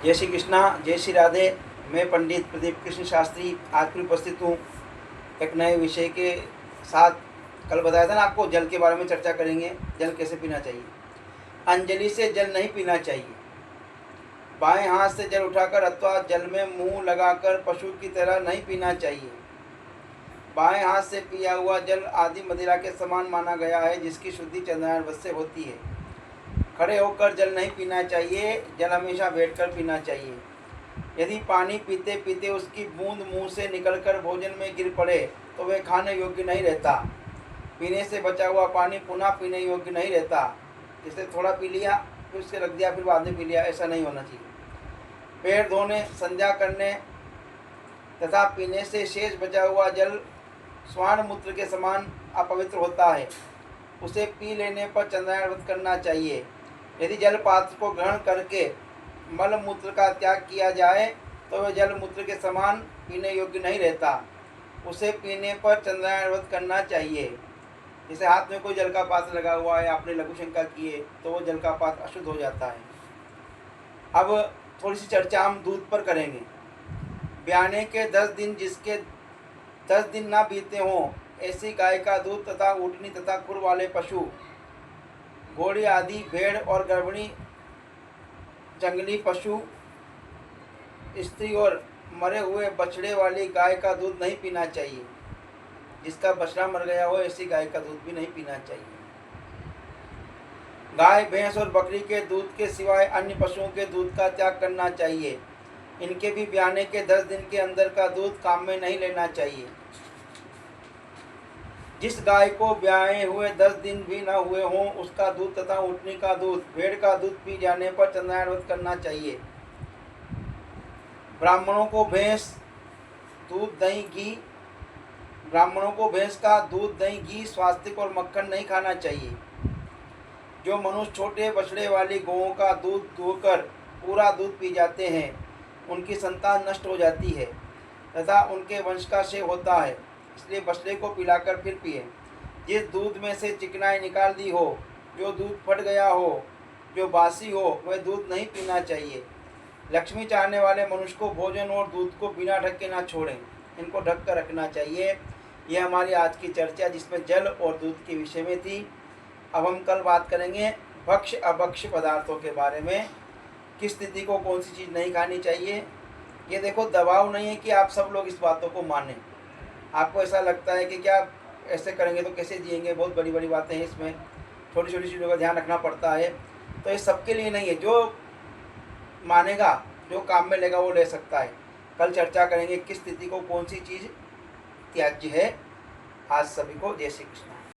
जय श्री कृष्णा, जय श्री राधे। मैं पंडित प्रदीप कृष्ण शास्त्री आज फिर उपस्थित हूँ एक नए विषय के साथ। कल बताया था ना आपको, जल के बारे में चर्चा करेंगे। जल कैसे पीना चाहिए। अंजलि से जल नहीं पीना चाहिए। बाएं हाथ से जल उठाकर अथवा जल में मुंह लगाकर पशु की तरह नहीं पीना चाहिए। बाएं हाथ से पिया हुआ जल आदि मदिरा के समान माना गया है, जिसकी शुद्धि चंद्रायण व्रत से होती है। खड़े होकर जल नहीं पीना चाहिए। जल हमेशा बैठकर पीना चाहिए। यदि पानी पीते पीते उसकी बूंद मुंह से निकलकर भोजन में गिर पड़े तो वह खाने योग्य नहीं रहता। पीने से बचा हुआ पानी पुनः पीने योग्य नहीं रहता। जैसे थोड़ा पी लिया फिर उसके रख दिया, फिर बाद में पी लिया, ऐसा नहीं होना चाहिए। पैर धोने, संध्या करने तथा पीने से शेष बचा हुआ जल स्वान मूत्र के समान अपवित्र होता है। उसे पी लेने पर चंद्रायण व्रत करना चाहिए। यदि जल पात्र को ग्रहण करके मल मूत्र का त्याग किया जाए तो वह जल मूत्र के समान पीने योग्य नहीं रहता। उसे पीने पर चंद्रायण व्रत करना चाहिए। जैसे हाथ में कोई जल का पात्र लगा हुआ है, आपने लघु शंका किए तो वो जल का पात्र अशुद्ध हो जाता है। अब थोड़ी सी चर्चा हम दूध पर करेंगे। ब्याने के 10 दिन जिसके 10 दिन ना बीते हों, ऐसी गाय का दूध तथा ऊँटनी तथा खुर वाले पशु, घोड़ी आदि, भेड़ और गर्भिणी जंगली पशु, स्त्री और मरे हुए बछड़े वाली गाय का दूध नहीं पीना चाहिए। जिसका बछड़ा मर गया हो ऐसी गाय का दूध भी नहीं पीना चाहिए। गाय, भैंस और बकरी के दूध के सिवाय अन्य पशुओं के दूध का त्याग करना चाहिए। इनके भी ब्याने के 10 दिन के अंदर का दूध काम में नहीं लेना चाहिए। जिस गाय को ब्याए हुए 10 दिन भी न हुए हों, उसका दूध तथा ऊँटनी का दूध, भेड़ का दूध पी जाने पर चंद्रायण व्रत करना चाहिए। ब्राह्मणों को भैंस को भैंस का दूध, दही, घी, स्वास्तिक और मक्खन नहीं खाना चाहिए। जो मनुष्य छोटे बछड़े वाली गौओं का दूध दुहकर पूरा दूध पी जाते हैं, उनकी संतान नष्ट हो जाती है तथा उनके वंश का क्षय होता है। इसलिए बछड़े को पिलाकर फिर पिए। जिस दूध में से चिकनाई निकाल दी हो, जो दूध फट गया हो, जो बासी हो, वह दूध नहीं पीना चाहिए। लक्ष्मी चाहने वाले मनुष्य को भोजन और दूध को बिना ढक के ना छोड़ें, इनको ढक कर रखना चाहिए। यह हमारी आज की चर्चा जिसमें जल और दूध के विषय में थी। अब हम कल बात करेंगे भक्ष्य अभक्ष्य पदार्थों के बारे में। किस स्थिति को कौन सी चीज़ नहीं खानी चाहिए। ये देखो, दबाव नहीं है कि आप सब लोग इस बातों को मानें। आपको ऐसा लगता है कि क्या ऐसे करेंगे तो कैसे जिएंगे, बहुत बड़ी बड़ी बातें हैं इसमें, छोटी छोटी चीज़ों का ध्यान रखना पड़ता है। तो ये सबके लिए नहीं है। जो मानेगा, जो काम में लेगा, वो ले सकता है। कल चर्चा करेंगे किस स्थिति को कौन सी चीज़ त्याज्य है। आज सभी को जय श्री कृष्ण।